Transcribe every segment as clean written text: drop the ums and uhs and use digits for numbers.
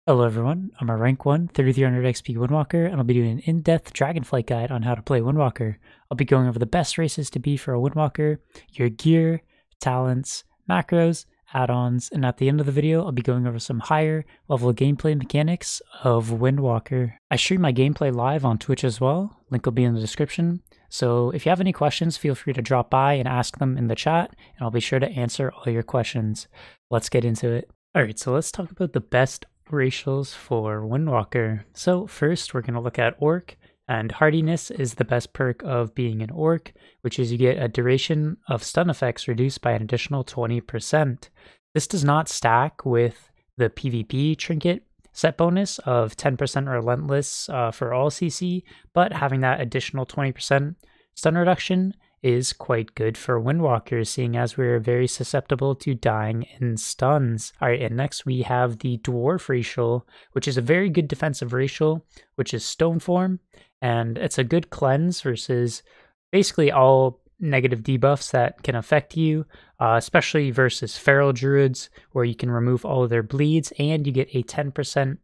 Hello everyone, I'm a rank 1 3300 XP Windwalker, and I'll be doing an in-depth Dragonflight guide on how to play Windwalker. I'll be going over the best races to be for a Windwalker, your gear, talents, macros, add-ons, and at the end of the video I'll be going over some higher level gameplay mechanics of Windwalker. I stream my gameplay live on Twitch as well, link will be in the description, so if you have any questions feel free to drop by and ask them in the chat, and I'll be sure to answer all your questions. Let's get into it. Alright, so let's talk about the best racials for Windwalker. So first we're going to look at Orc, and hardiness is the best perk of being an Orc, which is you get a duration of stun effects reduced by an additional 20%. This does not stack with the PvP trinket set bonus of 10% relentless for all CC, but having that additional 20% stun reduction is quite good for Windwalkers, seeing as we're very susceptible to dying in stuns. Alright, and next we have the Dwarf racial, which is a very good defensive racial, which is Stone Form, and it's a good cleanse versus basically all negative debuffs that can affect you, especially versus Feral Druids, where you can remove all of their bleeds, and you get a 10%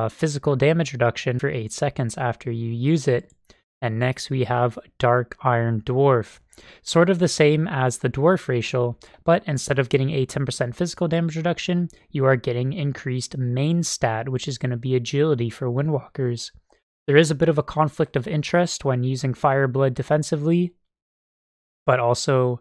physical damage reduction for 8 seconds after you use it. And next we have Dark Iron Dwarf. Sort of the same as the Dwarf racial, but instead of getting a 10% physical damage reduction, you are getting increased main stat, which is going to be agility for Windwalkers. There is a bit of a conflict of interest when using Fireblood defensively, but also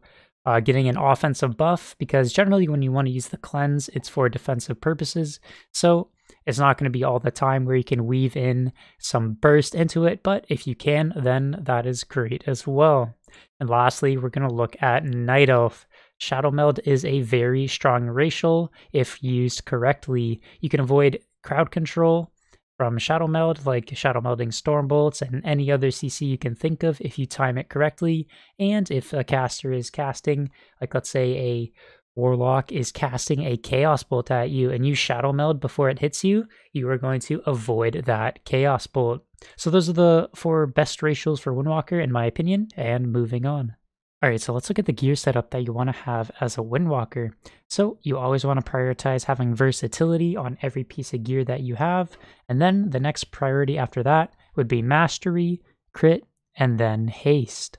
getting an offensive buff, because generally when you want to use the cleanse, it's for defensive purposes. So it's not going to be all the time where you can weave in some burst into it, but if you can, then that is great as well. And lastly, we're going to look at Night Elf. Shadow Meld is a very strong racial. If used correctly, you can avoid crowd control from Shadow Meld, like Shadow Melding Storm Bolts and any other CC you can think of if you time it correctly. And if a caster is casting, like let's say a Warlock is casting a Chaos Bolt at you and you Shadow Meld before it hits you, you are going to avoid that Chaos Bolt. So those are the 4 best racials for Windwalker in my opinion, and moving on. Alright, so let's look at the gear setup that you want to have as a Windwalker. So you always want to prioritize having versatility on every piece of gear that you have, and then the next priority after that would be mastery, crit, and then haste.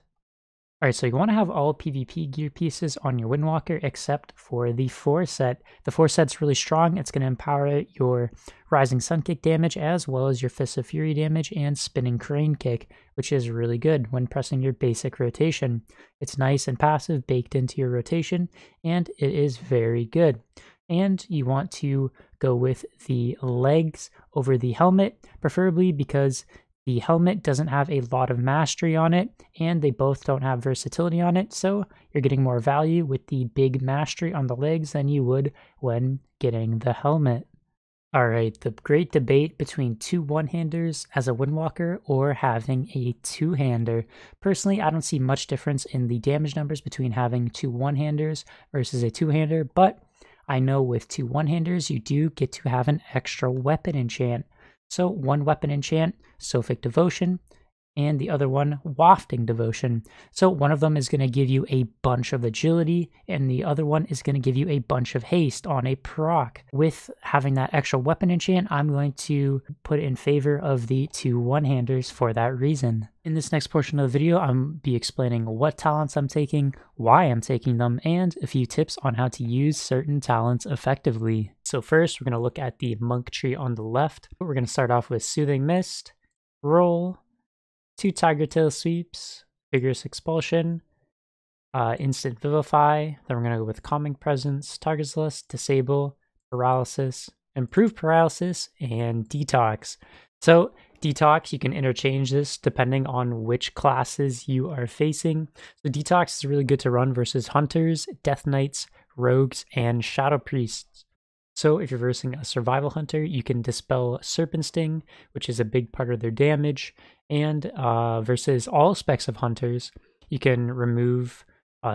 Alright, so you want to have all PvP gear pieces on your Windwalker except for the Foreset. The Foreset's really strong. It's going to empower your Rising Sun Kick damage as well as your Fist of Fury damage and Spinning Crane Kick, which is really good when pressing your basic rotation. It's nice and passive baked into your rotation, and it is very good. And you want to go with the legs over the helmet, preferably because the helmet doesn't have a lot of mastery on it, and they both don't have versatility on it, so you're getting more value with the big mastery on the legs than you would when getting the helmet. Alright, the great debate between 2 one-handers as a Windwalker or having a 2-hander. Personally, I don't see much difference in the damage numbers between having 2 one-handers versus a 2-hander, but I know with 2 one-handers you do get to have an extra weapon enchant. So 1 weapon enchant, Sophic Devotion, and the other one, Wafting Devotion. So one of them is going to give you a bunch of agility, and the other one is going to give you a bunch of haste on a proc. With having that extra weapon enchant, I'm going to put it in favor of the 2 one-handers for that reason. In this next portion of the video, I'll be explaining what talents I'm taking, why I'm taking them, and a few tips on how to use certain talents effectively. So first, we're going to look at the monk tree on the left. We're going to start off with Soothing Mist, Roll, 2 Tiger Tail Sweeps, Vigorous Expulsion, Instant Vivify, then we're going to go with Calming Presence, Target's Lust, Disable, Paralysis, Improve Paralysis, and Detox. So Detox, you can interchange this depending on which classes you are facing. So Detox is really good to run versus Hunters, Death Knights, Rogues, and Shadow Priests. So if you're versing a Survival Hunter, you can dispel Serpent Sting, which is a big part of their damage, and versus all specs of Hunters, you can remove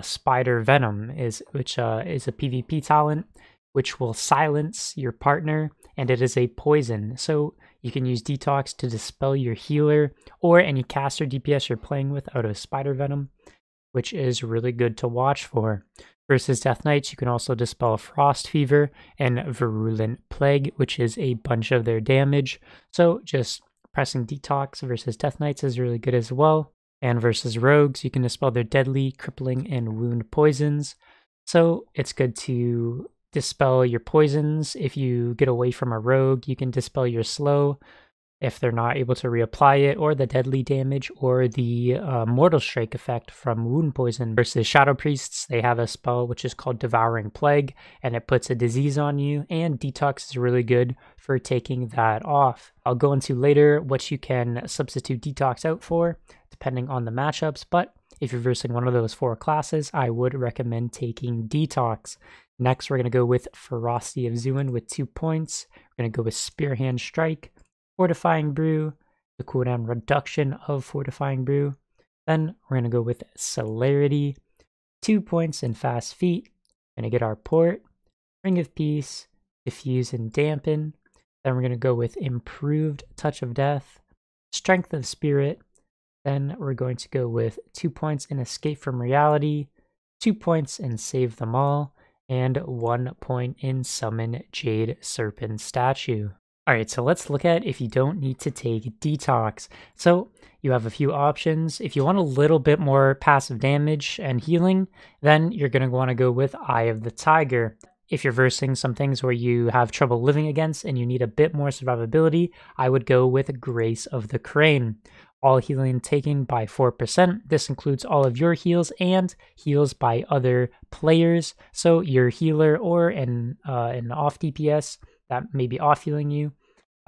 Spider Venom, which is a PvP talent, which will silence your partner, and it is a poison. So you can use Detox to dispel your healer or any caster DPS you're playing with out of Spider Venom, which is really good to watch for. Versus Death Knights, you can also dispel Frost Fever and Virulent Plague, which is a bunch of their damage. So just pressing Detox versus Death Knights is really good as well. And versus Rogues, you can dispel their deadly, crippling, and wound poisons. So it's good to dispel your poisons. If you get away from a rogue, you can dispel your slow if they're not able to reapply it, or the deadly damage, or the Mortal Strike effect from wound poison. Versus Shadow Priests, they have a spell which is called Devouring Plague, and it puts a disease on you, and Detox is really good for taking that off. I'll go into later what you can substitute Detox out for, depending on the matchups, but if you're versing one of those 4 classes, I would recommend taking Detox. Next, we're going to go with Ferocity of Zuin with 2 points. We're going to go with Spearhand Strike, Fortifying Brew, the cooldown reduction of Fortifying Brew. Then we're going to go with Celerity, 2 points and Fast Feet. Going to get our Port, Ring of Peace, Diffuse and Dampen. Then we're going to go with Improved Touch of Death, Strength of Spirit. Then we're going to go with 2 points in Escape from Reality, 2 points in Save Them All, and 1 point in Summon Jade Serpent Statue. Alright, so let's look at if you don't need to take Detox. So you have a few options. If you want a little bit more passive damage and healing, then you're going to want to go with Eye of the Tiger. If you're versing some things where you have trouble living against and you need a bit more survivability, I would go with Grace of the Crane. All healing taken by 4%. This includes all of your heals and heals by other players. So your healer or an off DPS that may be off healing you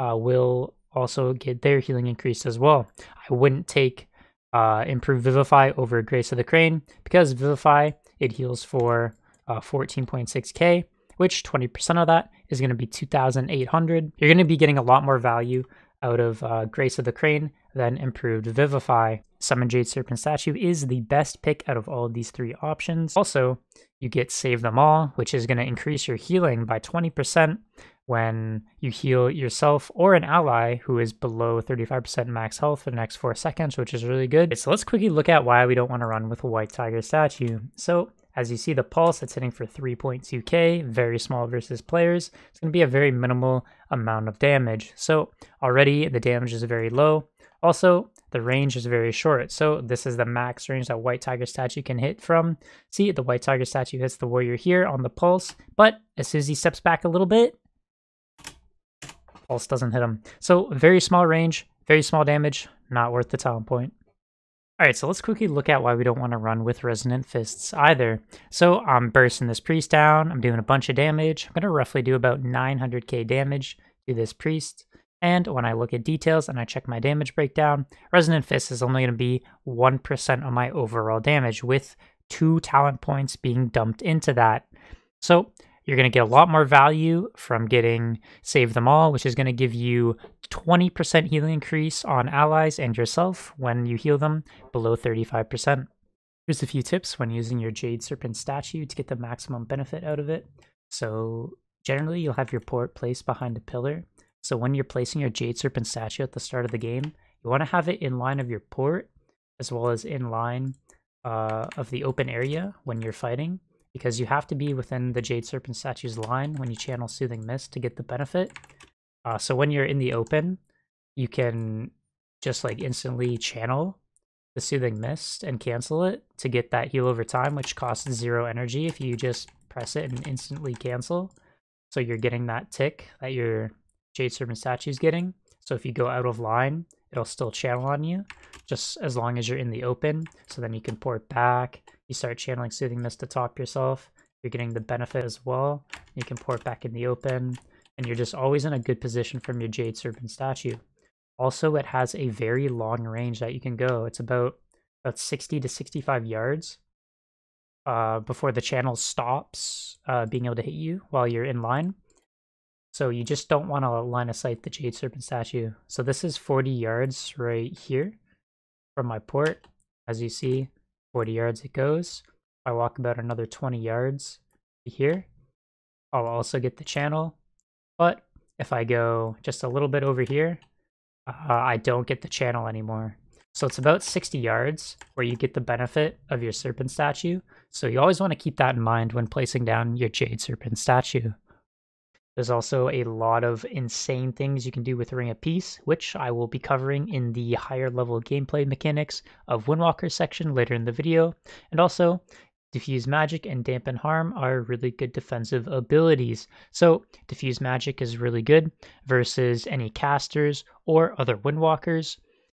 will also get their healing increased as well. I wouldn't take Improved Vivify over Grace of the Crane because Vivify, it heals for 14.6k, which 20% of that is going to be 2,800. You're going to be getting a lot more value out of Grace of the Crane than Improved Vivify. Summon Jade Serpent Statue is the best pick out of all of these 3 options. Also, you get Save Them All, which is going to increase your healing by 20% when you heal yourself or an ally who is below 35% max health for the next 4 seconds, which is really good. So let's quickly look at why we don't want to run with a White Tiger Statue. So as you see, the pulse, it's hitting for 3.2k, very small versus players. It's going to be a very minimal amount of damage. So already the damage is very low. Also, the range is very short. So this is the max range that White Tiger Statue can hit from. See, the White Tiger Statue hits the warrior here on the pulse, but as soon as he steps back a little bit, pulse doesn't hit him. So very small range, very small damage, not worth the talent point. Alright, so let's quickly look at why we don't want to run with Resonant Fists either. So I'm bursting this priest down, I'm doing a bunch of damage. I'm going to roughly do about 900k damage to this priest. And when I look at details and I check my damage breakdown, Resonant Fist is only going to be 1% of my overall damage, with 2 talent points being dumped into that. So you're going to get a lot more value from getting Save Them All, which is going to give you 20% healing increase on allies and yourself when you heal them below 35%. Here's a few tips when using your Jade Serpent Statue to get the maximum benefit out of it. So generally you'll have your port placed behind a pillar. So when you're placing your Jade Serpent Statue at the start of the game, you want to have it in line of your port, as well as in line of the open area when you're fighting, because you have to be within the Jade Serpent Statue's line when you channel Soothing Mist to get the benefit. So when you're in the open, you can just like instantly channel the Soothing Mist and cancel it to get that heal over time, which costs 0 energy if you just press it and instantly cancel. So you're getting that tick that your Jade Serpent Statue's getting. So if you go out of line, it'll still channel on you, just as long as you're in the open. So then you can port back. You start channeling Soothing Mist to top yourself. You're getting the benefit as well. You can port back in the open, and you're just always in a good position from your Jade Serpent Statue. Also, it has a very long range that you can go. It's about 60 to 65 yards before the channel stops being able to hit you while you're in line. So you just don't want to line of sight the Jade Serpent Statue. So this is 40 yards right here from my port. As you see, 40 yards it goes. I walk about another 20 yards here, I'll also get the channel. But if I go just a little bit over here, I don't get the channel anymore. So it's about 60 yards where you get the benefit of your serpent statue. So you always want to keep that in mind when placing down your jade serpent statue. There's also a lot of insane things you can do with Ring of Peace, which I will be covering in the higher level gameplay mechanics of Windwalker section later in the video. And also, Diffuse Magic and Dampen Harm are really good defensive abilities. So Diffuse Magic is really good versus any casters or other Windwalkers.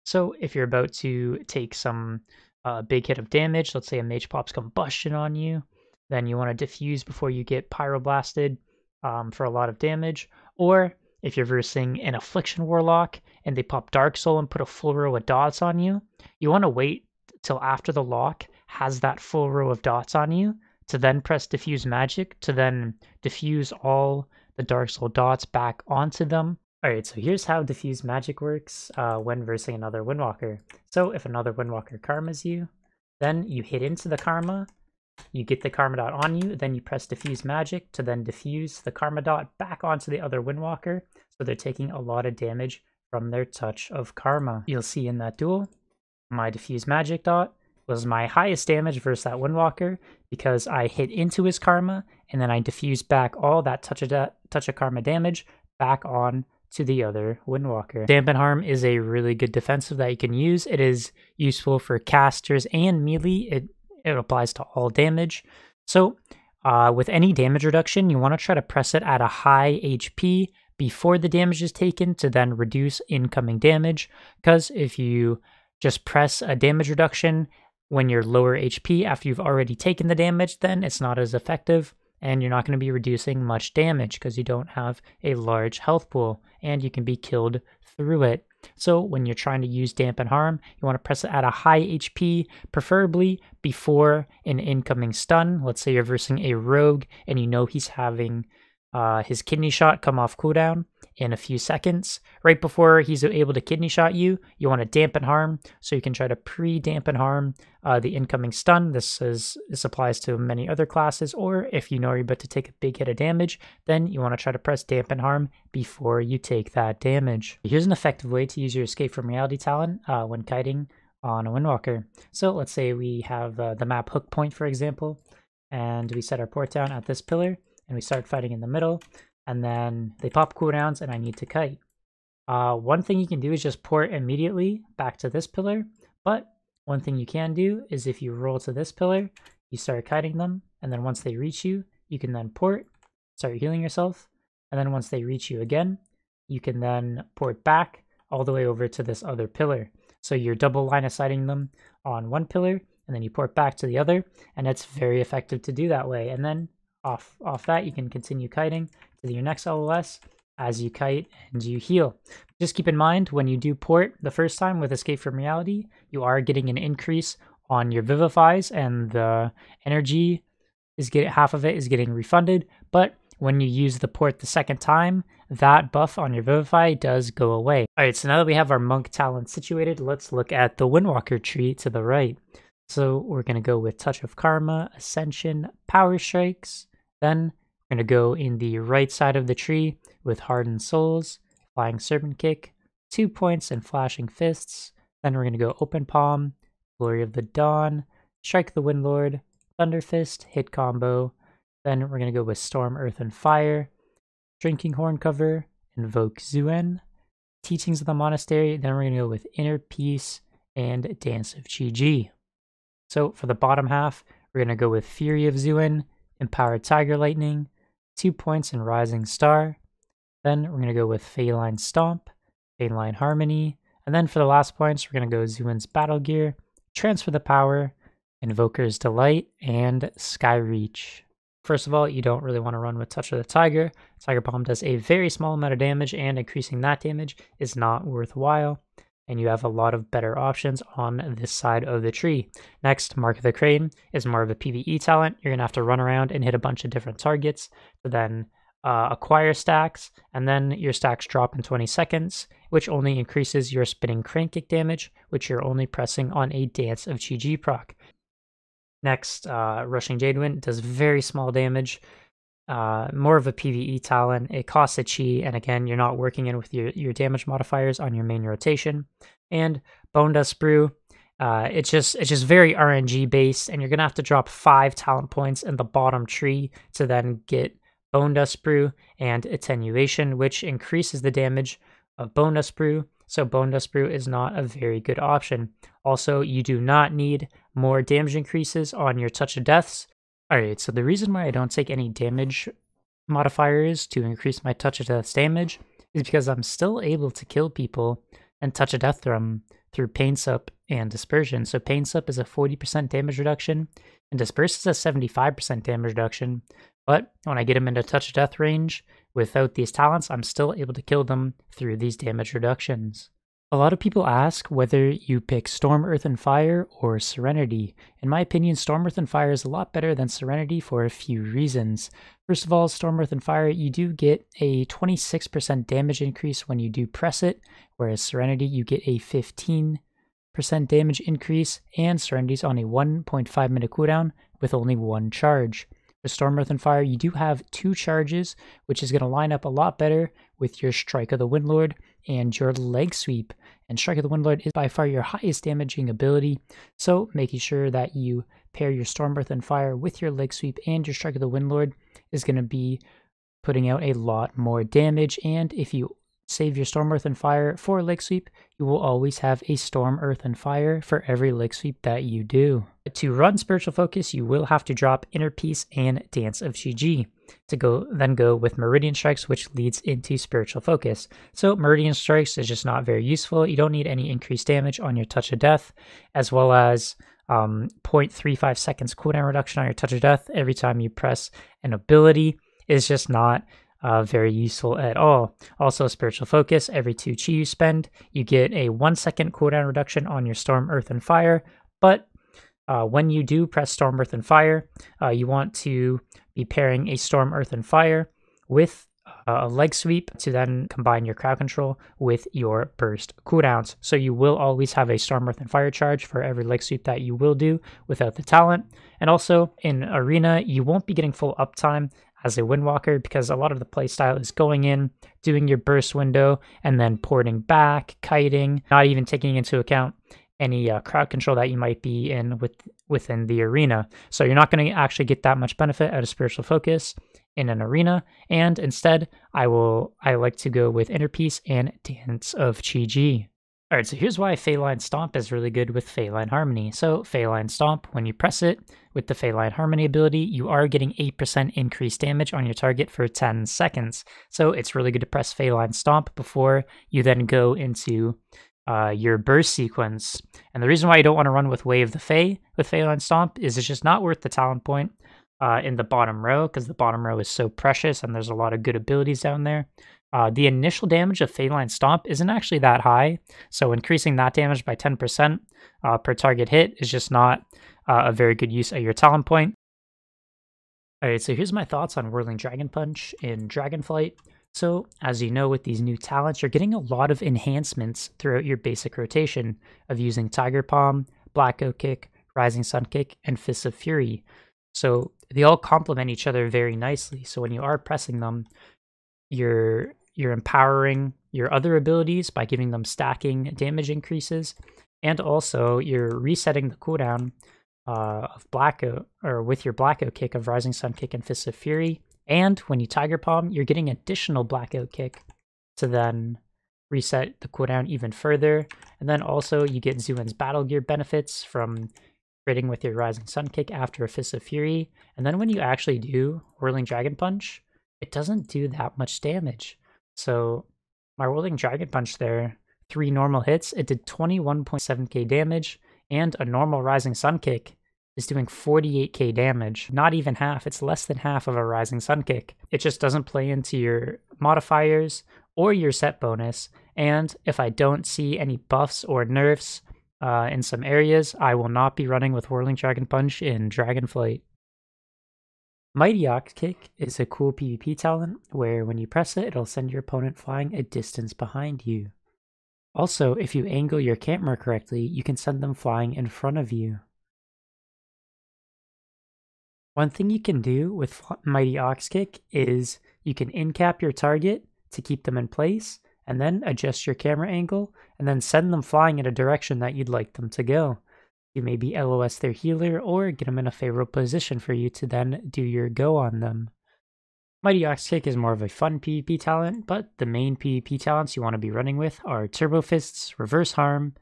So if you're about to take some big hit of damage, let's say a Mage pops Combustion on you, then you want to diffuse before you get Pyroblasted for a lot of damage. Or if you're versing an Affliction Warlock and they pop Dark Soul and put a full row of dots on you, you want to wait till after the lock has that full row of dots on you to then press Diffuse Magic to then diffuse all the Dark Soul dots back onto them. Alright, so here's how Diffuse Magic works when versing another Windwalker. So if another Windwalker karmas you, then you hit into the karma, you get the karma dot on you, then you press Diffuse Magic to then diffuse the karma dot back onto the other Windwalker, so they're taking a lot of damage from their touch of karma. You'll see in that duel, my Diffuse Magic dot was my highest damage versus that Windwalker because I hit into his karma and then I diffused back all that touch of karma damage back on to the other Windwalker. Dampen Harm is a really good defensive that you can use. It is useful for casters and melee. It applies to all damage. So with any damage reduction, you want to try to press it at a high HP before the damage is taken to then reduce incoming damage. Because if you just press a damage reduction when you're lower HP after you've already taken the damage, then it's not as effective and you're not going to be reducing much damage because you don't have a large health pool and you can be killed through it. So when you're trying to use Dampen Harm, you want to press it at a high HP, preferably before an incoming stun. Let's say you're versing a rogue and you know he's having his kidney shot come off cooldown in a few seconds. Right before he's able to kidney shot you, you want to Dampen Harm so you can try to pre-Dampen Harm the incoming stun. This applies to many other classes, or if you know you're about to take a big hit of damage, then you want to try to press Dampen Harm before you take that damage. Here's an effective way to use your Escape from Reality talent when kiting on a Windwalker. So let's say we have the map hook point, for example, and we set our port down at this pillar, and we start fighting in the middle, and then they pop cooldowns and I need to kite. One thing you can do is just port immediately back to this pillar, but one thing you can do is if you roll to this pillar, you start kiting them, and then once they reach you, you can then port, start healing yourself, and then once they reach you again, you can then port back all the way over to this other pillar. So you're double line of sighting them on one pillar, and then you port back to the other, and it's very effective to do that way. And then off that, you can continue kiting to your next LOS as you kite and you heal. Just keep in mind, when you do port the first time with Escape from Reality, you are getting an increase on your Vivifies, and the energy is half of it is getting refunded. But when you use the port the second time, that buff on your Vivify does go away. Alright, so now that we have our monk talent situated, let's look at the Windwalker tree to the right. So we're going to go with Touch of Karma, Ascension, Power Strikes. Then we're going to go in the right side of the tree with Hardened Souls, Flying Serpent Kick, 2 points, and Flashing Fists. Then we're going to go Open Palm, Glory of the Dawn, Strike the Windlord, Thunder Fist, Hit Combo. Then we're going to go with Storm, Earth, and Fire, Drinking Horn Cover, Invoke Zuen, Teachings of the Monastery. Then we're going to go with Inner Peace and Dance of Chi-Ji. So for the bottom half, we're going to go with Fury of Zuen, Empowered Tiger Lightning, 2 points, and Rising Star. Then we're going to go with Feline Stomp, Feline Harmony. And then for the last points, we're going to go Zuen's Battle Gear, Transfer the Power, Invoker's Delight, and Skyreach. First of all, you don't really want to run with Touch of the Tiger. Tiger Palm does a very small amount of damage, and increasing that damage is not worthwhile. And you have a lot of better options on this side of the tree. Next, Mark of the Crane is more of a PvE talent. You're going to have to run around and hit a bunch of different targets to then acquire stacks, and then your stacks drop in 20 seconds, which only increases your spinning crank kick damage, which you're only pressing on a Dance of Chi-Ji proc. Next, Rushing Jadewind does very small damage. more of a PvE talent. It costs a chi, and again, you're not working in with your damage modifiers on your main rotation. And Bone Dust Brew, it's just very RNG based, and you're gonna have to drop 5 talent points in the bottom tree to then get Bone Dust Brew and Attenuation, which increases the damage of Bone Dust Brew. So Bone Dust Brew is not a very good option. Also, you do not need more damage increases on your Touch of Deaths. Alright, so the reason why I don't take any damage modifiers to increase my Touch of Death's damage is because I'm still able to kill people and Touch of Death them through Pain Sup and Dispersion. So Pain Sup is a 40% damage reduction, and Disperse is a 75% damage reduction. But when I get them into Touch of Death range, without these talents, I'm still able to kill them through these damage reductions. A lot of people ask whether you pick Storm, Earth, and Fire or Serenity. In my opinion, Storm, Earth, and Fire is a lot better than Serenity for a few reasons. First of all, Storm, Earth, and Fire, you do get a 26% damage increase when you do press it, whereas Serenity, you get a 15% damage increase, and Serenity's on a 1.5 minute cooldown with only 1 charge. With Storm, Earth, and Fire, you do have 2 charges, which is going to line up a lot better with your Strike of the Windlord and your Leg Sweep. And Strike of the Windlord is by far your highest damaging ability, so making sure that you pair your Storm, Earth, and Fire with your Leg Sweep and your Strike of the Windlord is going to be putting out a lot more damage. And if you save your Storm, Earth, and Fire for Leg Sweep, you will always have a Storm, Earth, and Fire for every Leg Sweep that you do. To run Spiritual Focus, you will have to drop Inner Peace and Dance of Chi-Ji to go with Meridian Strikes, which leads into Spiritual Focus. So Meridian Strikes is just not very useful. You don't need any increased damage on your Touch of Death, as well as 0.35 seconds cooldown reduction on your Touch of Death every time you press an ability is just not very useful at all. Also, Spiritual Focus, every 2 chi you spend, you get a 1 second cooldown reduction on your Storm, Earth, and Fire, but when you do press Storm, Earth, and Fire, you want to be pairing a Storm, Earth, and Fire with a Leg Sweep to then combine your crowd control with your burst cooldowns. So you will always have a Storm, Earth, and Fire charge for every Leg Sweep that you will do without the talent. And also in Arena, you won't be getting full uptime as a Windwalker because a lot of the playstyle is going in, doing your burst window, and then porting back, kiting, not even taking into account any crowd control that you might be in within the arena. So you're not going to actually get that much benefit out of Spiritual Focus in an arena, and instead I like to go with Inner Peace and Dance of Chi-Ji. Alright, so here's why Phaeline Stomp is really good with Phaeline Harmony. So Phaeline Stomp, when you press it with the Phaeline Harmony ability, you are getting 8% increased damage on your target for 10 seconds. So it's really good to press Phaeline Stomp before you then go into your burst sequence. And the reason why you don't want to run with Wave the Fae with Phaeline Stomp is it's just not worth the talent point in the bottom row, because the bottom row is so precious and there's a lot of good abilities down there. The initial damage of Phaeline Stomp isn't actually that high, so increasing that damage by 10% per target hit is just not a very good use of your talent point. Alright, so here's my thoughts on Whirling Dragon Punch in Dragonflight. So, as you know, with these new talents, you're getting a lot of enhancements throughout your basic rotation of using Tiger Palm, Black Oak Kick, Rising Sun Kick, and Fists of Fury. So they all complement each other very nicely. So when you are pressing them, you're empowering your other abilities by giving them stacking damage increases, and also you're resetting the cooldown of with your Black Oak Kick of Rising Sun Kick and Fists of Fury. And when you Tiger Palm, you're getting additional Black Oak Kick to then reset the cooldown even further. And then also you get Zuin's Battle Gear benefits from critting with your Rising Sun Kick after a Fist of Fury. And then when you actually do Whirling Dragon Punch, it doesn't do that much damage. So my Whirling Dragon Punch there, 3 normal hits, it did 21.7k damage, and a normal Rising Sun Kick is doing 48k damage. Not even half, it's less than half of a Rising Sun Kick. It just doesn't play into your modifiers or your set bonus, and if I don't see any buffs or nerfs in some areas, I will not be running with Whirling Dragon Punch in Dragonflight. Mighty Ox Kick is a cool PvP talent where when you press it, it'll send your opponent flying a distance behind you. Also, if you angle your camera correctly, you can send them flying in front of you. One thing you can do with Mighty Ox Kick is you can incap your target to keep them in place, and then adjust your camera angle, and then send them flying in a direction that you'd like them to go. You maybe LOS their healer, or get them in a favorable position for you to then do your go on them. Mighty Ox Kick is more of a fun PvP talent, but the main PvP talents you want to be running with are Turbo Fists, Reverse Harm,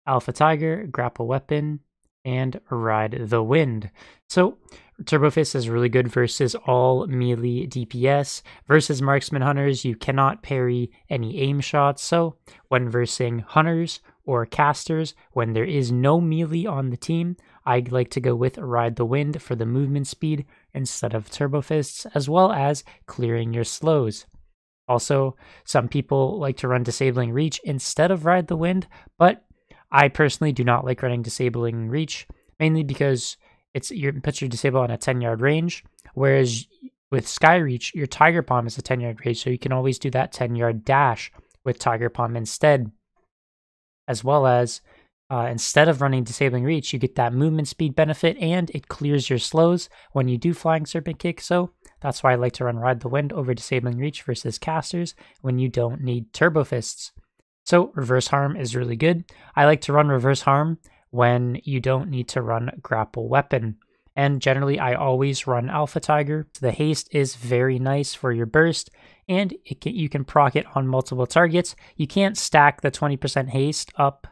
Alpha Tiger, Grapple Weapon, and Ride the Wind. So Turbo Fist is really good versus all melee DPS. Versus Marksman Hunters, you cannot parry any aim shots. So when versing Hunters or Casters, when there is no melee on the team, I'd like to go with Ride the Wind for the movement speed instead of Turbo Fists, as well as clearing your slows. Also, some people like to run Disabling Reach instead of Ride the Wind, but I personally do not like running Disabling Reach, mainly because it puts your disable on a 10-yard range, whereas with Sky Reach, your Tiger Palm is a 10-yard range, so you can always do that 10-yard dash with Tiger Palm instead. As well as, instead of running Disabling Reach, you get that movement speed benefit, and it clears your slows when you do Flying Serpent Kick, so that's why I like to run Ride the Wind over Disabling Reach versus Casters when you don't need Turbo Fists. So Reverse Harm is really good. I like to run Reverse Harm when you don't need to run Grapple Weapon. And generally, I always run Alpha Tiger. The haste is very nice for your burst, and you can proc it on multiple targets. You can't stack the 20% haste up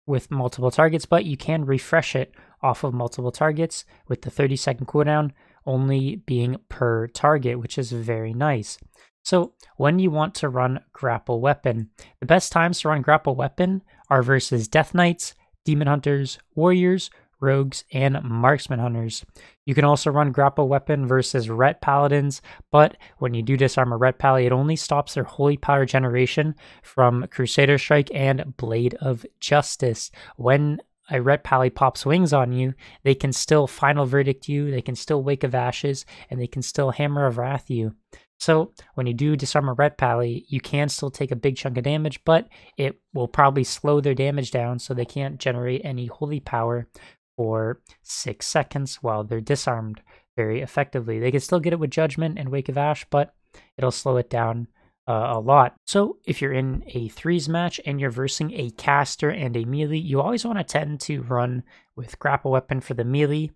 with multiple targets, but you can refresh it off of multiple targets with the 30-second cooldown only being per target, which is very nice. So when you want to run Grapple Weapon, the best times to run Grapple Weapon are versus Death Knights, Demon Hunters, Warriors, Rogues, and Marksman Hunters. You can also run Grapple Weapon versus Ret Paladins, but when you do disarm a Ret Pally, it only stops their Holy Power generation from Crusader Strike and Blade of Justice. When a Ret Pally pops wings on you, they can still Final Verdict you, they can still Wake of Ashes, and they can still Hammer of Wrath you. So when you do disarm a Ret Pally, you can still take a big chunk of damage, but it will probably slow their damage down so they can't generate any holy power for 6 seconds while they're disarmed very effectively. They can still get it with Judgment and Wake of Ash, but it'll slow it down a lot. So if you're in a threes match and you're versing a caster and a melee, you always want to tend to run with Grapple Weapon for the melee,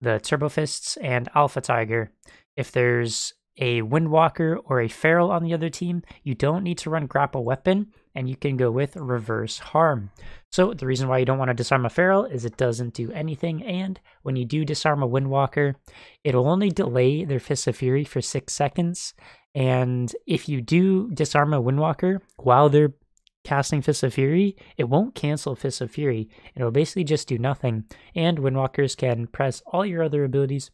the Turbo Fists, and Alpha Tiger. If there's a Windwalker or a Feral on the other team, you don't need to run Grapple Weapon, and you can go with Reverse Harm. So the reason why you don't want to disarm a Feral is it doesn't do anything, and when you do disarm a Windwalker, it'll only delay their Fist of Fury for 6 seconds, and if you do disarm a Windwalker while they're casting Fist of Fury, it won't cancel Fist of Fury. It'll basically just do nothing, and Windwalkers can press all your other abilities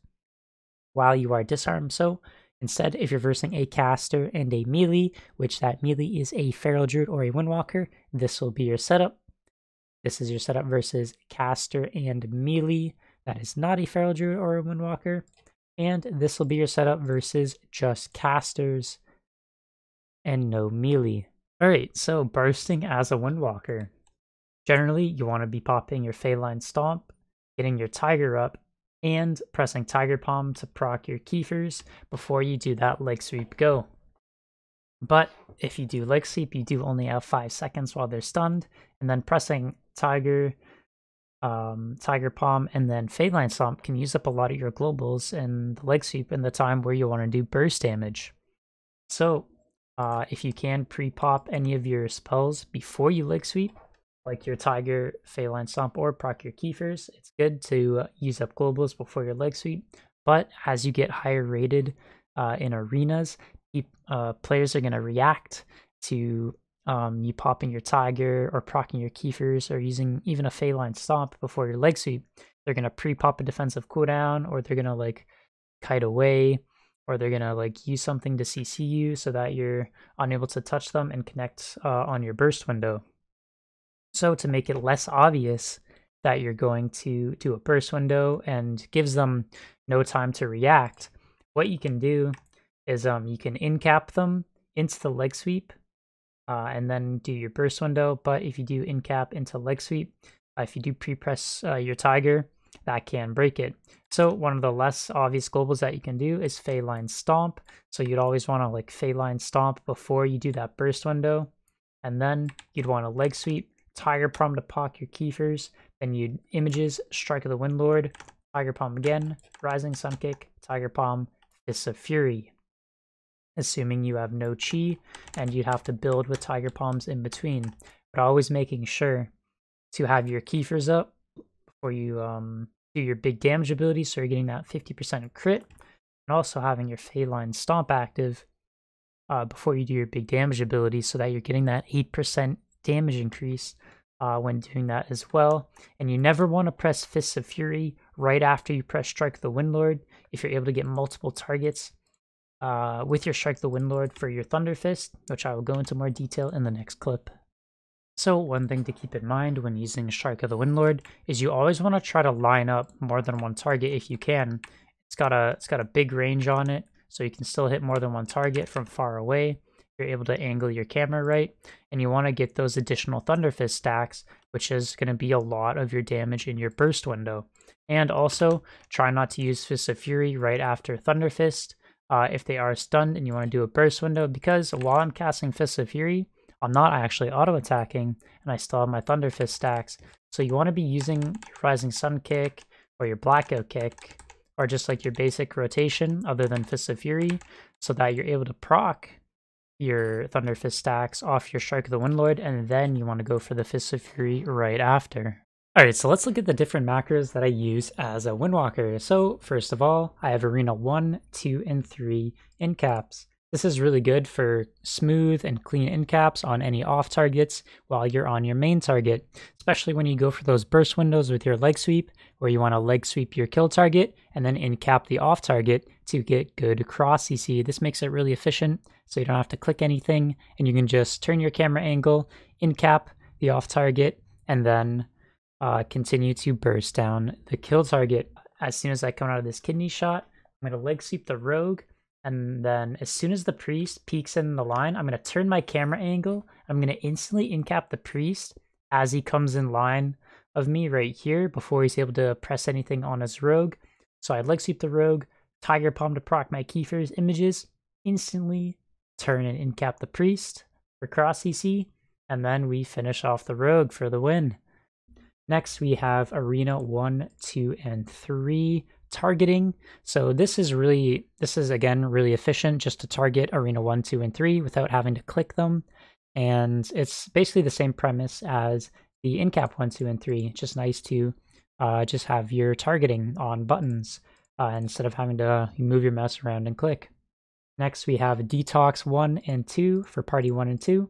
while you are disarmed. So instead, if you're versing a caster and a melee, which that melee is a Feral Druid or a Windwalker, this will be your setup. This is your setup versus caster and melee. That is not a Feral Druid or a Windwalker. And this will be your setup versus just casters and no melee. Alright, so bursting as a Windwalker. Generally, you want to be popping your Feline Stomp, getting your Tiger up, and pressing Tiger Palm to proc your Kiefers before you do that leg sweep go. But if you do leg sweep, you do only have 5 seconds while they're stunned, and then pressing Tiger Palm and then Feline Stomp can use up a lot of your globals and the leg sweep in the time where you want to do burst damage. So if you can pre-pop any of your spells before you leg sweep, like your Tiger, Feline Stomp, or proc your Kiefers, it's good to use up globals before your leg sweep. But as you get higher rated in arenas, players are going to react to you popping your Tiger or proccing your Kiefers or using even a Feline Stomp before your leg sweep. They're going to pre-pop a defensive cooldown, or they're going to like kite away, or they're going to like use something to CC you so that you're unable to touch them and connect on your burst window. So to make it less obvious that you're going to do a burst window and gives them no time to react, what you can do is you can incap them into the leg sweep and then do your burst window. But if you do incap into leg sweep, if you do pre-press your Tiger, that can break it. So one of the less obvious globals that you can do is Feline Stomp. So you'd always want to like Feline Stomp before you do that burst window. And then you'd want to leg sweep, Tiger Palm to pock your Kiefers. Then you'd images, Strike of the Windlord, Tiger Palm again, Rising Sun Kick, Tiger Palm, Fists of Fury. Assuming you have no chi, and you'd have to build with Tiger Palms in between. But always making sure to have your Kiefers up before you do your big damage ability, so you're getting that 50% crit. And also having your Feline Stomp active before you do your big damage ability, so that you're getting that 8% damage increase when doing that as well. And you never want to press Fists of Fury right after you press Strike of the Windlord if you're able to get multiple targets with your Strike the Windlord for your Thunder Fist, which I will go into more detail in the next clip. So one thing to keep in mind when using Strike of the Windlord is you always want to try to line up more than one target if you can. It's got a big range on it, so you can still hit more than one target from far away. You're able to angle your camera right, and you want to get those additional Thunder Fist stacks, which is going to be a lot of your damage in your burst window. And also try not to use Fists of Fury right after Thunder Fist if they are stunned and you want to do a burst window, because while I'm casting Fists of Fury, I'm not actually auto-attacking, and I still have my Thunder Fist stacks. So you want to be using your Rising Sun Kick, or your Blackout Kick, or just like your basic rotation other than Fists of Fury, so that you're able to proc your Thunder Fist stacks off your Strike of the Windlord, and then you want to go for the Fists of Fury right after. Alright, so let's look at the different macros that I use as a Windwalker. So first of all, I have Arena 1, 2, and 3 Incaps. This is really good for smooth and clean Incaps on any off targets while you're on your main target, especially when you go for those burst windows with your leg sweep, where you want to leg sweep your kill target and then Incap the off target to get good cross CC. This makes it really efficient, so you don't have to click anything, and you can just turn your camera angle, Incap the off target, and then continue to burst down the kill target. As soon as I come out of this kidney shot, I'm going to leg sweep the rogue, and then as soon as the priest peeks in the line, I'm going to turn my camera angle. I'm going to instantly Incap the priest as he comes in line of me right here before he's able to press anything on his rogue. So I leg sweep the rogue, Tiger Palm to proc my Kiefers images, instantly turn and Incap the priest for cross CC, and then we finish off the rogue for the win. Next, we have Arena 1, 2, and 3 targeting. So this is again really efficient just to target Arena 1, 2, and 3 without having to click them. And it's basically the same premise as the Incap 1, 2, and 3. It's just nice to just have your targeting on buttons instead of having to move your mouse around and click. Next, we have Detox 1 and 2 for Party 1 and 2.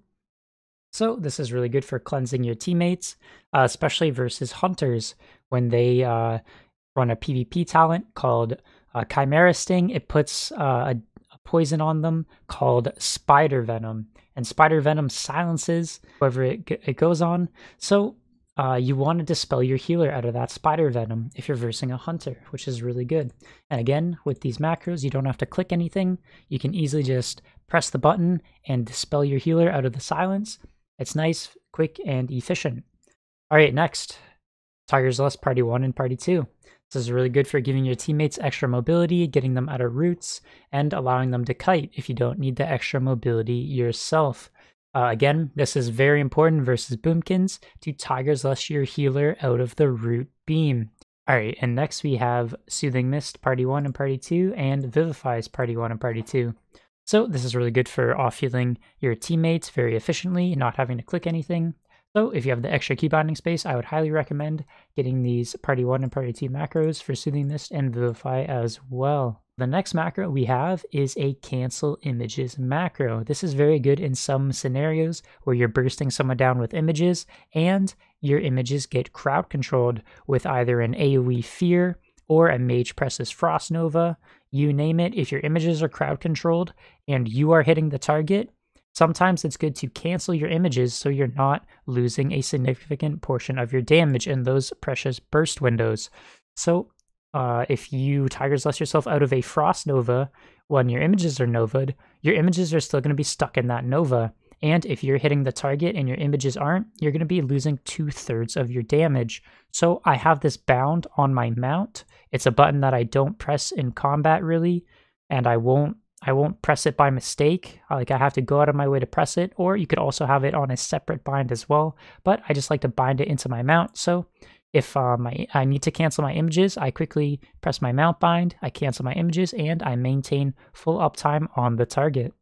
So this is really good for cleansing your teammates, especially versus hunters when they run a PvP talent called Chimera Sting. It puts a poison on them called Spider Venom, and Spider Venom silences whoever it goes on. So you want to dispel your healer out of that Spider Venom if you're versing a hunter, which is really good. And again, with these macros, you don't have to click anything. You can easily just press the button and dispel your healer out of the silence. It's nice, quick, and efficient. All right, next, Tiger's Lust Party 1 and Party 2. This is really good for giving your teammates extra mobility, getting them out of roots, and allowing them to kite if you don't need the extra mobility yourself. Again, this is very important versus Boomkins to Tiger's Lust your healer out of the root beam. All right, and next we have Soothing Mist Party 1 and Party 2, and Vivify's Party 1 and Party 2. So this is really good for off-healing your teammates very efficiently, not having to click anything. So if you have the extra key binding space, I would highly recommend getting these Party 1 and Party 2 macros for Soothing Mist and Vivify as well. The next macro we have is a Cancel Images macro. This is very good in some scenarios where you're bursting someone down with images and your images get crowd controlled with either an AoE Fear or a Mage Presses Frost Nova. You name it, if your images are crowd controlled and you are hitting the target, sometimes it's good to cancel your images so you're not losing a significant portion of your damage in those precious burst windows. So if you Tiger's Lust yourself out of a Frost Nova when your images are Nova'd, your images are still going to be stuck in that Nova, And if you're hitting the target and your images aren't, you're going to be losing 2/3 of your damage. So I have this bound on my mount. It's a button that I don't press in combat really, and I won't press it by mistake. Like I have to go out of my way to press it, or you could also have it on a separate bind as well. But I just like to bind it into my mount. So if I need to cancel my images, I quickly press my mount bind, I cancel my images, and I maintain full uptime on the target.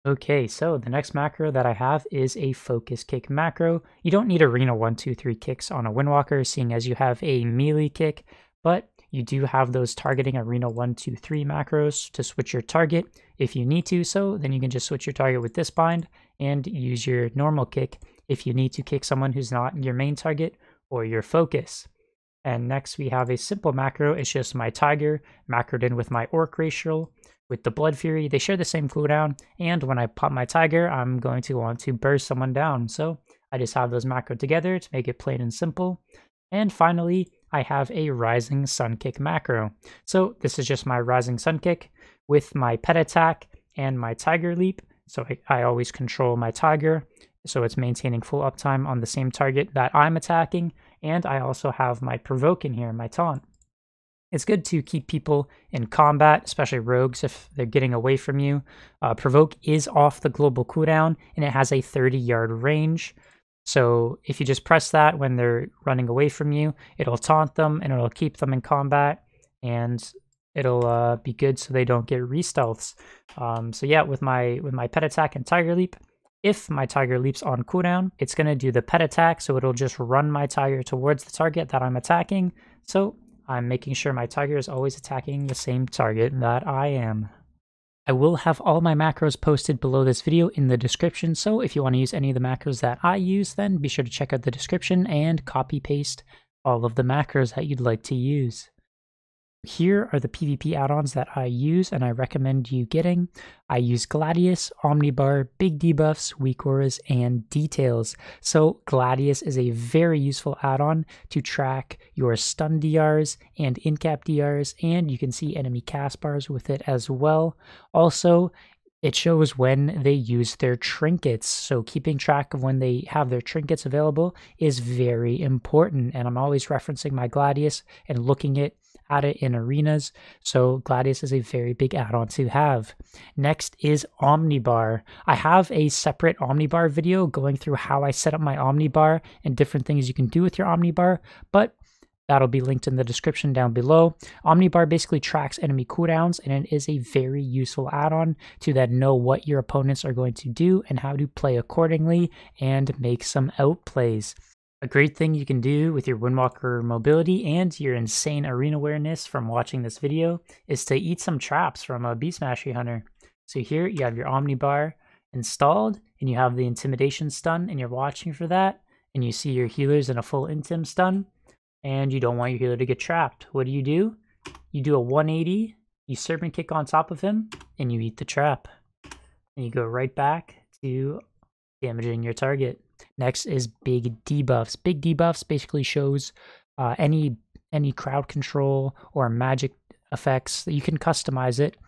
Okay, so the next macro that I have is a focus kick macro. You don't need arena 1, 2, 3 kicks on a Windwalker, seeing as you have a melee kick, but you do have those targeting arena 1, 2, 3 macros to switch your target if you need to. So then you can just switch your target with this bind and use your normal kick if you need to kick someone who's not your main target or your focus. And next we have a simple macro. It's just my tiger macroed in with my orc racial with the blood fury. They share the same cooldown, and when I pop my tiger, I'm going to want to burst someone down. So I just have those macro together to make it plain and simple. And finally, I have a rising sun kick macro. So this is just my rising sun kick with my pet attack and my tiger leap. So I always control my tiger, so it's maintaining full uptime on the same target that I'm attacking. And I also have my provoke in here, my taunt. It's good to keep people in combat, especially rogues if they're getting away from you. Provoke is off the global cooldown, and it has a 30-yard range. So if you just press that when they're running away from you, it'll taunt them and it'll keep them in combat, and it'll be good so they don't get re-stealths. So yeah, with my pet attack and tiger leap, if my tiger leaps on cooldown, it's going to do the pet attack, so it'll just run my tiger towards the target that I'm attacking. So I'm making sure my tiger is always attacking the same target that I am. I will have all my macros posted below this video in the description, so if you want to use any of the macros that I use, then be sure to check out the description and copy paste all of the macros that you'd like to use. Here are the PvP add-ons that I use and I recommend you getting. I use Gladius, Omnibar, big debuffs, weak auras, and details. So Gladius is a very useful add-on to track your stun DRs and Incap DRs, and you can see enemy cast bars with it as well. Also, it shows when they use their trinkets, so keeping track of when they have their trinkets available is very important, and I'm always referencing my Gladius and looking at it in arenas, so Gladius is a very big add-on to have. Next is Omnibar. I have a separate Omnibar video going through how I set up my Omnibar and different things you can do with your Omnibar, but that'll be linked in the description down below. Omnibar basically tracks enemy cooldowns, and it is a very useful add-on to then know what your opponents are going to do and how to play accordingly and make some outplays. A great thing you can do with your Windwalker mobility and your insane arena awareness from watching this video is to eat some traps from a Beast Mastery Hunter. So here you have your Omnibar installed, and you have the Intimidation stun, and you're watching for that, and you see your healers in a full Intim stun, and you don't want your healer to get trapped. What do? You do a 180, you serpent kick on top of him, and you eat the trap. And you go right back to damaging your target. Next is big debuffs. Big debuffs basically shows any crowd control or magic effects that you can customize it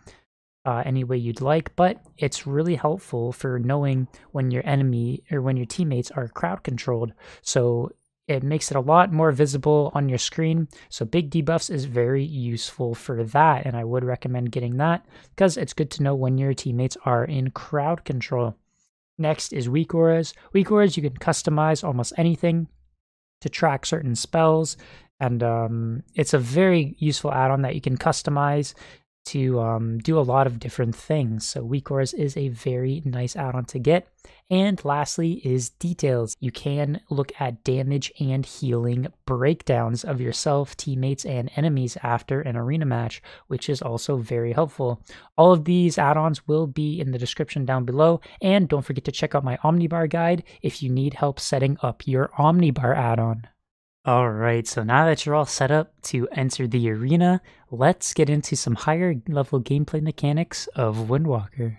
any way you'd like, but it's really helpful for knowing when your enemy or when your teammates are crowd controlled. So it makes it a lot more visible on your screen. So big debuffs is very useful for that, and I would recommend getting that because it's good to know when your teammates are in crowd control. Next is weak auras. Weak auras, you can customize almost anything to track certain spells, and it's a very useful add-on that you can customize to do a lot of different things. So weak auras is a very nice add-on to get. And lastly is details. You can look at damage and healing breakdowns of yourself, teammates, and enemies after an arena match, which is also very helpful. All of these add-ons will be in the description down below, and don't forget to check out my Omnibar guide if you need help setting up your Omnibar add-on. Alright, so now that you're all set up to enter the arena, let's get into some higher level gameplay mechanics of Windwalker.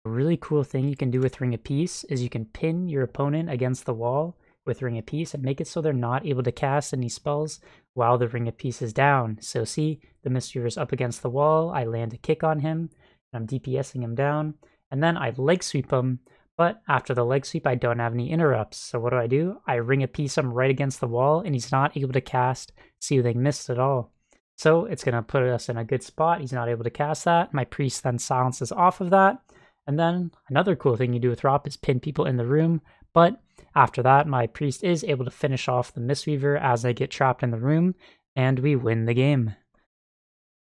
A really cool thing you can do with Ring of Peace is you can pin your opponent against the wall with Ring of Peace and make it so they're not able to cast any spells while the Ring of Peace is down. So see, the Mistweaver is up against the wall, I land a kick on him, and I'm DPSing him down, and then I leg sweep him, But after the leg sweep, I don't have any interrupts. So what do? I ring a piece him right against the wall, and he's not able to cast Soothing Mist at all. So it's going to put us in a good spot. He's not able to cast that. My priest then silences off of that. And then another cool thing you do with Rop is pin people in the room. But after that, my priest is able to finish off the Mistweaver as I get trapped in the room, and we win the game.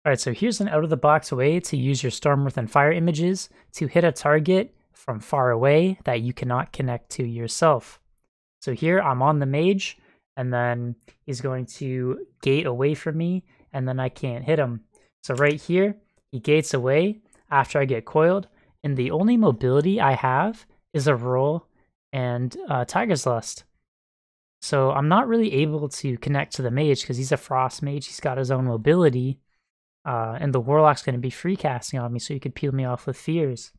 Alright, so here's an out-of-the-box way to use your Stormwrath and Fire images to hit a target from far away that you cannot connect to yourself. So here I'm on the mage, and then he's going to gate away from me, and then I can't hit him. So right here, he gates away after I get coiled, and the only mobility I have is a roll and Tiger's Lust. So I'm not really able to connect to the mage because he's a frost mage. He's got his own mobility, and the warlock's going to be free casting on me, so he could peel me off with fears.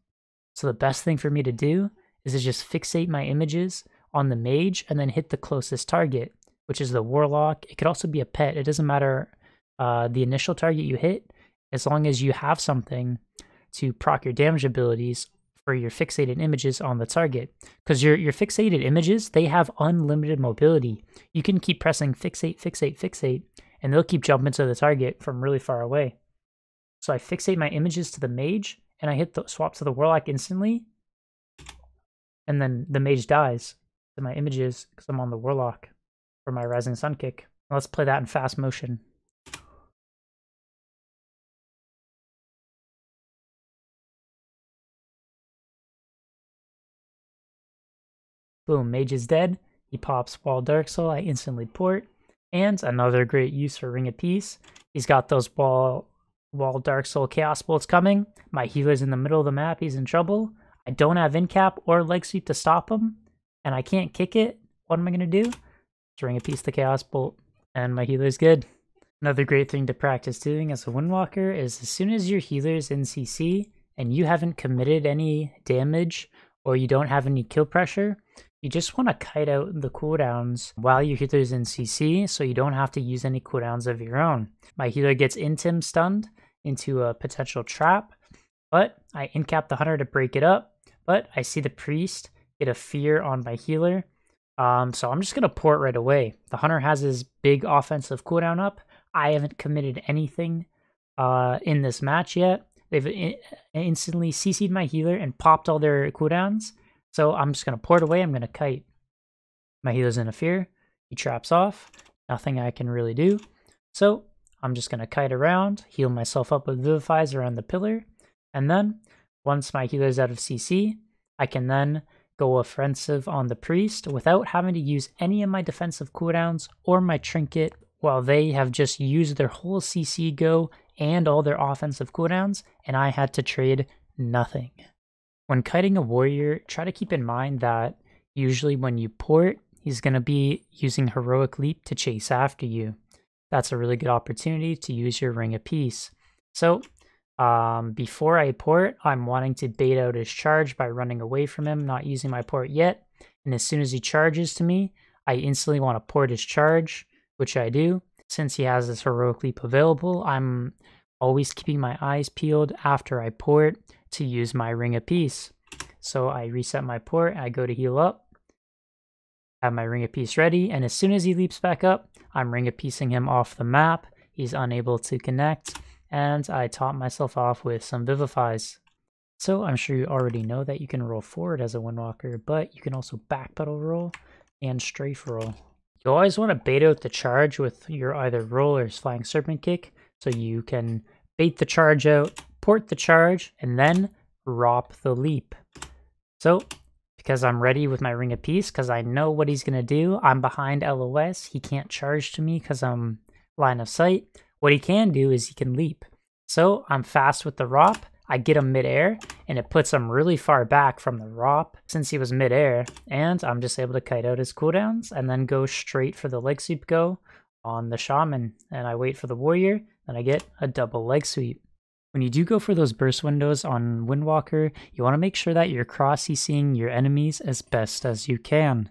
So the best thing for me to do is to just fixate my images on the mage and then hit the closest target, which is the warlock. It could also be a pet. It doesn't matter the initial target you hit, as long as you have something to proc your damage abilities for your fixated images on the target. Because your fixated images, they have unlimited mobility. You can keep pressing fixate, fixate, fixate, and they'll keep jumping to the target from really far away. So I fixate my images to the mage, and I hit the swap to the warlock instantly, and then the mage dies to my images because I'm on the warlock for my Rising Sun kick. Let's play that in fast motion. Boom, mage is dead. He pops Wall Dark Soul, I instantly port. And another great use for Ring of Peace. He's got those Wall Dark Soul Chaos Bolts coming. My healer's in the middle of the map, he's in trouble. I don't have Incap or Leg Sweep to stop him, and I can't kick it. What am I going to do? Just Ring of Peace the Chaos Bolt, and my healer's good. Another great thing to practice doing as a Windwalker is as soon as your healer's in CC and you haven't committed any damage or you don't have any kill pressure, you just want to kite out the cooldowns while your healer's in CC so you don't have to use any cooldowns of your own. My healer gets Intim stunned into a potential trap, but I Incap the Hunter to break it up, but I see the Priest get a fear on my healer, so I'm just going to port right away. The Hunter has his big offensive cooldown up. I haven't committed anything in this match yet. They've instantly CC'd my healer and popped all their cooldowns. So I'm just going to port away. I'm going to kite. My healer's in a fear. He traps off. Nothing I can really do. So I'm just going to kite around, heal myself up with Vivifies around the pillar. And then once my healer's out of CC, I can then go offensive on the Priest without having to use any of my defensive cooldowns or my trinket, while they have just used their whole CC go and all their offensive cooldowns, and I had to trade nothing. When kiting a warrior, try to keep in mind that usually when you port, he's going to be using Heroic Leap to chase after you. That's a really good opportunity to use your Ring of Peace. So before I port, I'm wanting to bait out his charge by running away from him, not using my port yet. And as soon as he charges to me, I instantly want to port his charge, which I do. Since he has this Heroic Leap available, I'm always keeping my eyes peeled after I port to use my Ring of Peace. So I reset my port, I go to heal up, have my Ring of Peace ready, and as soon as he leaps back up, I'm Ring of Peacing him off the map. He's unable to connect, and I top myself off with some Vivifies. So I'm sure you already know that you can roll forward as a Windwalker, but you can also backpedal roll and strafe roll. You always want to bait out the charge with your either roll or Flying Serpent Kick, so you can bait the charge out, port the charge, and then Rop the leap. So, because I'm ready with my Ring of Peace, because I know what he's going to do, I'm behind LOS, he can't charge to me because I'm line of sight. What he can do is he can leap. So, I'm fast with the Rop, I get him midair, and it puts him really far back from the Rop since he was midair, and I'm just able to kite out his cooldowns and then go straight for the leg sweep go on the Shaman. And I wait for the Warrior, and I get a double leg sweep. When you do go for those burst windows on Windwalker, you want to make sure that you're cross-CCing your enemies as best as you can.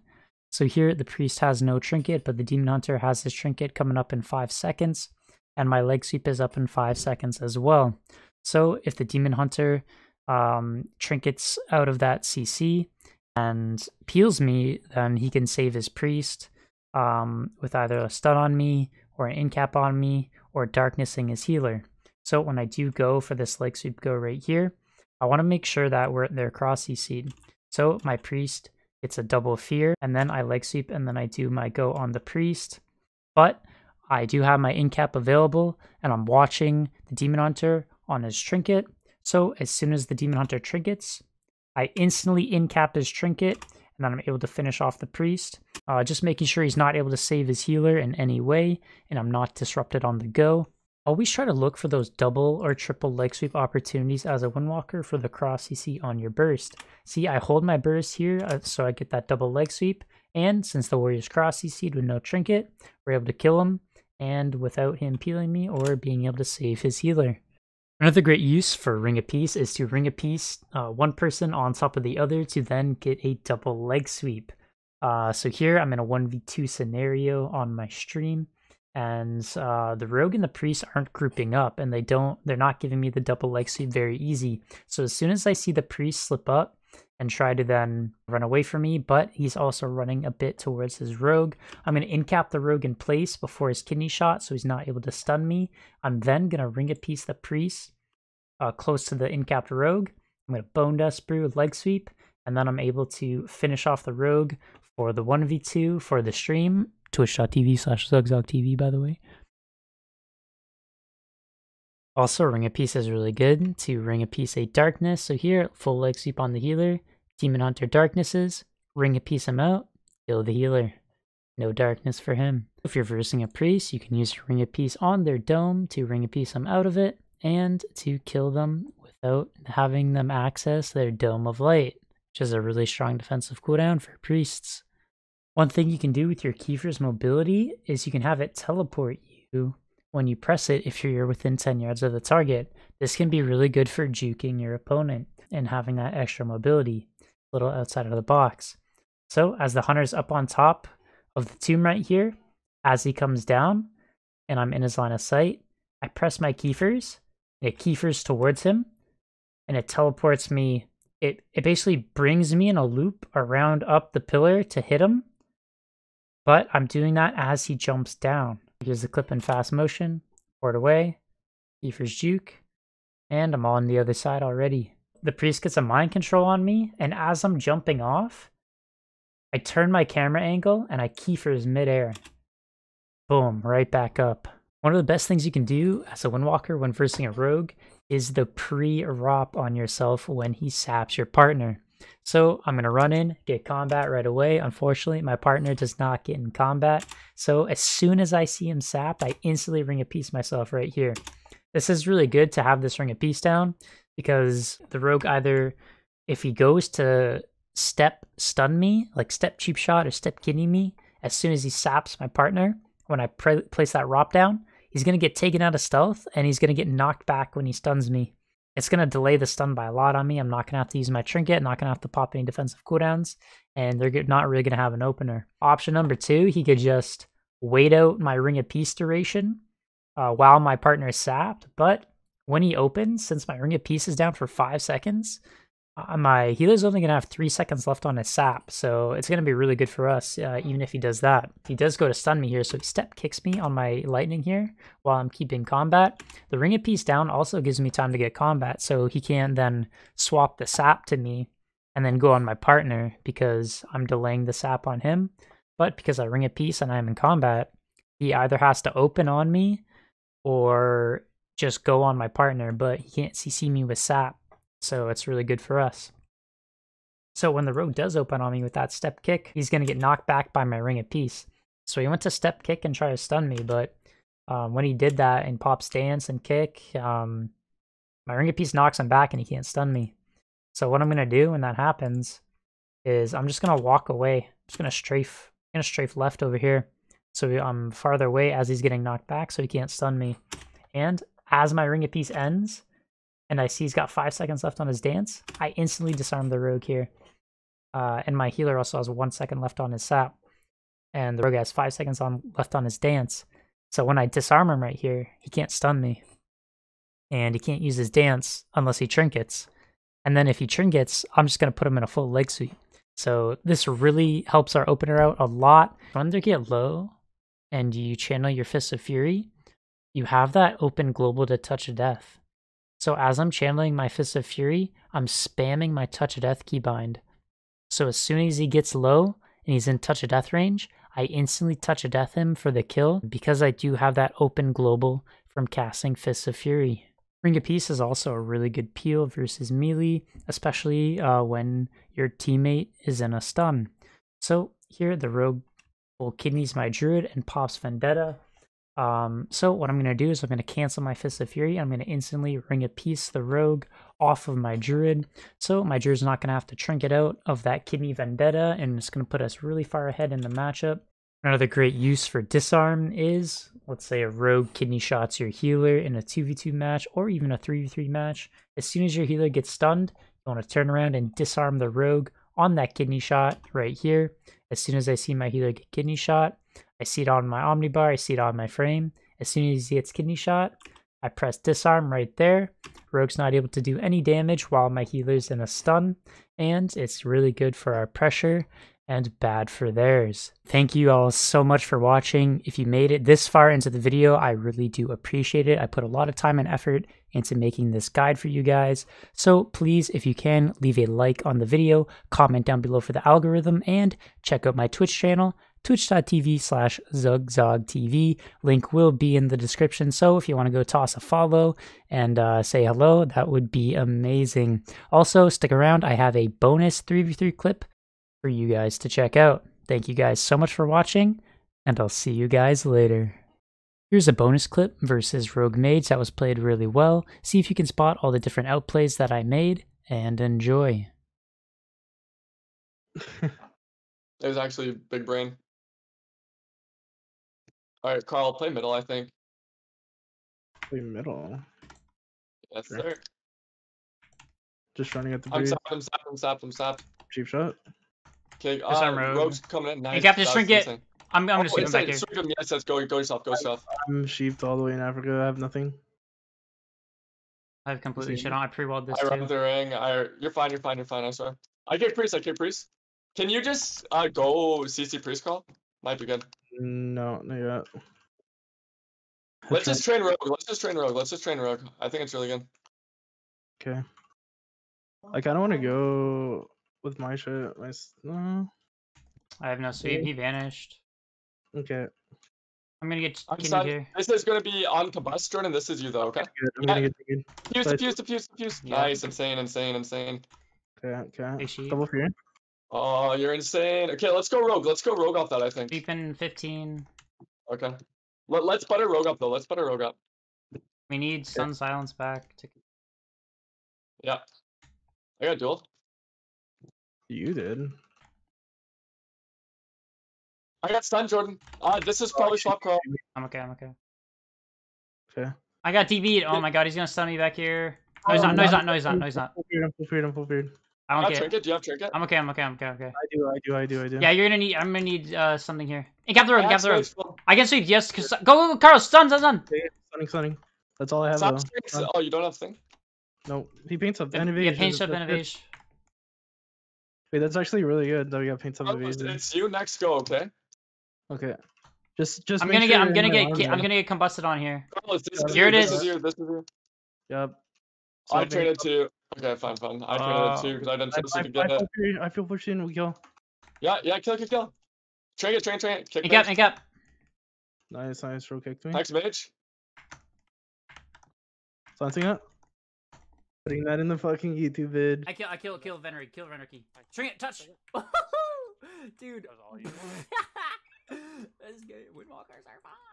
So here, the Priest has no trinket, but the Demon Hunter has his trinket coming up in 5 seconds, and my leg sweep is up in 5 seconds as well. So if the Demon Hunter trinkets out of that CC and peels me, then he can save his priest with either a stun on me or an incap on me or darknessing his healer. So when I do go for this leg sweep go right here, I want to make sure that they're cross CC'd. So my priest gets a double fear, and then I leg sweep, and then I do my go on the priest. But I do have my incap available, and I'm watching the demon hunter on his trinket. So as soon as the demon hunter trinkets, I instantly incap his trinket, and then I'm able to finish off the priest. Just making sure he's not able to save his healer in any way, and I'm not disrupted on the go. Always try to look for those double or triple leg sweep opportunities as a Windwalker for the cross CC on your burst. See, I hold my burst here so I get that double leg sweep, and since the warrior's cross CC'd with no trinket, we're able to kill him, and without him peeling me or being able to save his healer. Another great use for Ring of Peace is to ring a piece one person on top of the other to then get a double leg sweep. So here I'm in a 1v2 scenario on my stream, and the rogue and the priest aren't grouping up, and they're not giving me the double leg sweep very easy. So as soon as I see the priest slip up and try to then run away from me, but he's also running a bit towards his rogue, I'm going to incap the rogue in place before his kidney shot so he's not able to stun me. I'm then going to ring a piece the priest close to the incapped rogue. I'm going to bone dust brew with leg sweep, and then I'm able to finish off the rogue for the 1v2 for the stream. Twitch.tv/ZugZogTV, by the way. Also, ring a piece is really good to ring a piece a darkness. So here, full leg sweep on the healer, demon hunter darknesses, ring a piece him out, kill the healer. No darkness for him. If you're versing a priest, you can use your ring a piece on their dome to ring a piece them out of it and to kill them without having them access their dome of light, which is a really strong defensive cooldown for priests. One thing you can do with your Kiefer's mobility is you can have it teleport you when you press it if you're within 10 yards of the target. This can be really good for juking your opponent and having that extra mobility, a little outside of the box. So as the hunter's up on top of the tomb right here, as he comes down and I'm in his line of sight, I press my Kiefer's, and it Kiefers towards him, and it teleports me. It basically brings me in a loop around up the pillar to hit him, but I'm doing that as he jumps down. Here's the clip in fast motion, port away, Kiefer's juke, and I'm on the other side already. The priest gets a mind control on me, and as I'm jumping off, I turn my camera angle and I Kiefer's midair. Boom, right back up. One of the best things you can do as a Windwalker when versing a rogue is the pre-rop on yourself when he saps your partner. So I'm going to run in, get combat right away. Unfortunately, my partner does not get in combat. So as soon as I see him sapped, I instantly ring a piece myself right here. This is really good to have this ring a piece down because the rogue either, if he goes to step stun me, like step cheap shot or step kidney me, as soon as he saps my partner, when I place that rop down, he's going to get taken out of stealth and he's going to get knocked back when he stuns me. It's going to delay the stun by a lot on me. I'm not going to have to use my trinket, not going to have to pop any defensive cooldowns, and they're not really going to have an opener. Option number 2, he could just wait out my ring of peace duration while my partner is sapped, but when he opens, since my ring of peace is down for 5 seconds, my healer's only going to have 3 seconds left on his sap, so it's going to be really good for us, even if he does that. He does go to stun me here, so he step kicks me on my lightning here while I'm keeping combat. The ring of peace down also gives me time to get combat, so he can then swap the sap to me and then go on my partner because I'm delaying the sap on him. But because I ring of peace and I'm in combat, he either has to open on me or just go on my partner, but he can't CC me with sap. So it's really good for us. So when the rogue does open on me with that step kick, he's going to get knocked back by my ring of peace. So he went to step kick and try to stun me, but when he did that and pop stance and kick, my ring of peace knocks him back and he can't stun me. So what I'm going to do when that happens is I'm just going to walk away. I'm just going to strafe left over here. So I'm farther away as he's getting knocked back so he can't stun me. And as my ring of peace ends, and I see he's got 5 seconds left on his dance, I instantly disarm the rogue here. And my healer also has 1 second left on his sap. And the rogue has 5 seconds left on his dance. So when I disarm him right here, he can't stun me. And he can't use his dance unless he trinkets. And then if he trinkets, I'm just going to put him in a full leg sweep. So this really helps our opener out a lot. When they get low and you channel your Fist of Fury, you have that open global to Touch of Death. So as I'm channeling my Fist of Fury, I'm spamming my Touch of Death keybind. So as soon as he gets low and he's in Touch of Death range, I instantly Touch of Death him for the kill because I do have that open global from casting Fist of Fury. Ring of Peace is also a really good peel versus melee, especially when your teammate is in a stun. So here the rogue will kidneys my druid and pops Vendetta. So what I'm going to do is I'm going to cancel my Fist of Fury. I'm going to instantly Ring of Peace the rogue off of my druid. So my druid's not going to have to trinket out of that kidney Vendetta, and it's going to put us really far ahead in the matchup. Another great use for disarm is, let's say a rogue kidney shots your healer in a 2v2 match or even a 3v3 match. As soon as your healer gets stunned, you want to turn around and disarm the rogue on that kidney shot right here. As soon as I see my healer get kidney shot, I see it on my Omnibar, I see it on my frame. As soon as he gets kidney shot, I press disarm right there. Rogue's not able to do any damage while my healer's in a stun, and it's really good for our pressure and bad for theirs. Thank you all so much for watching. If you made it this far into the video, I really do appreciate it. I put a lot of time and effort into making this guide for you guys. So please, if you can, leave a like on the video, comment down below for the algorithm, and check out my Twitch channel, twitch.tv/ZugZogTV. Link will be in the description, so if you want to go toss a follow and say hello, that would be amazing. Also, stick around. I have a bonus 3v3 clip for you guys to check out. Thank you guys so much for watching, and I'll see you guys later. Here's a bonus clip versus Rogue Mage that was played really well. See if you can spot all the different outplays that I made, and enjoy. It was actually big brain. Alright, Carl, play middle, I think. Play middle. Yes, Sure. sir. Just running at the I'm breeze. sap. Cheap shot. Okay, Rogue. Rogue's coming in. Nice. Incap, just shrink it. Insane. I'm gonna sweep him back here. Sweep him. Yes, let's go yourself. Go yourself. I'm sheeped all the way in Africa. I have nothing. I've completely shit on. I pre-walled this I too. run the ring. You're fine. I swear. I get priest. Can you just go CC priest call? Might be good. No, not yet. Let's just train rogue. I think it's really good. Okay. I kind of want to go with my shit. No. I have no sweep. He vanished. Okay. I'm gonna get kidney here. This is gonna be on combust, Jordan. This is you though. Okay. I'm gonna get good. Fuse. Yeah. Nice. Insane. Okay. Sheep. Double fear. Oh, you're insane. Okay, let's go rogue. Let's go rogue off that, I think. Sweeping 15. Okay. Let's butter rogue up, though. We need Sun Silence back. Yeah. I got duel. You did. I got stun, Jordan. This is probably swap crawl. I'm okay. Okay. I got DB'd. Oh my god, he's gonna stun me back here. No, he's not. I'm full feared. I don't care. Trinket? Do you have trinket? I'm okay. I do. Yeah, I'm gonna need something here. Incap the road. I can sweep. Yes. Go, Carlos. Stun. Stunning. That's all I have though. Oh, you don't have thing? No, he paints up Yeah, paints up innovation. Wait, that's actually really good. Though you got paints up innovation. It's you next. Go, okay? Okay. Just. I'm gonna get combusted on here. Carlos, Here it is. This is you. Yep. I traded two. Okay, fine. I traded two because I didn't trust you to get it. I feel pushed in. We kill. Yeah, kill. Train. Incap. Nice. Roll kick to me. Next mage. Something up. Putting that in the fucking YouTube vid. I kill Venery. Kill Venery. String it. Touch. Dude. That was all you. This game. Windwalkers are fine.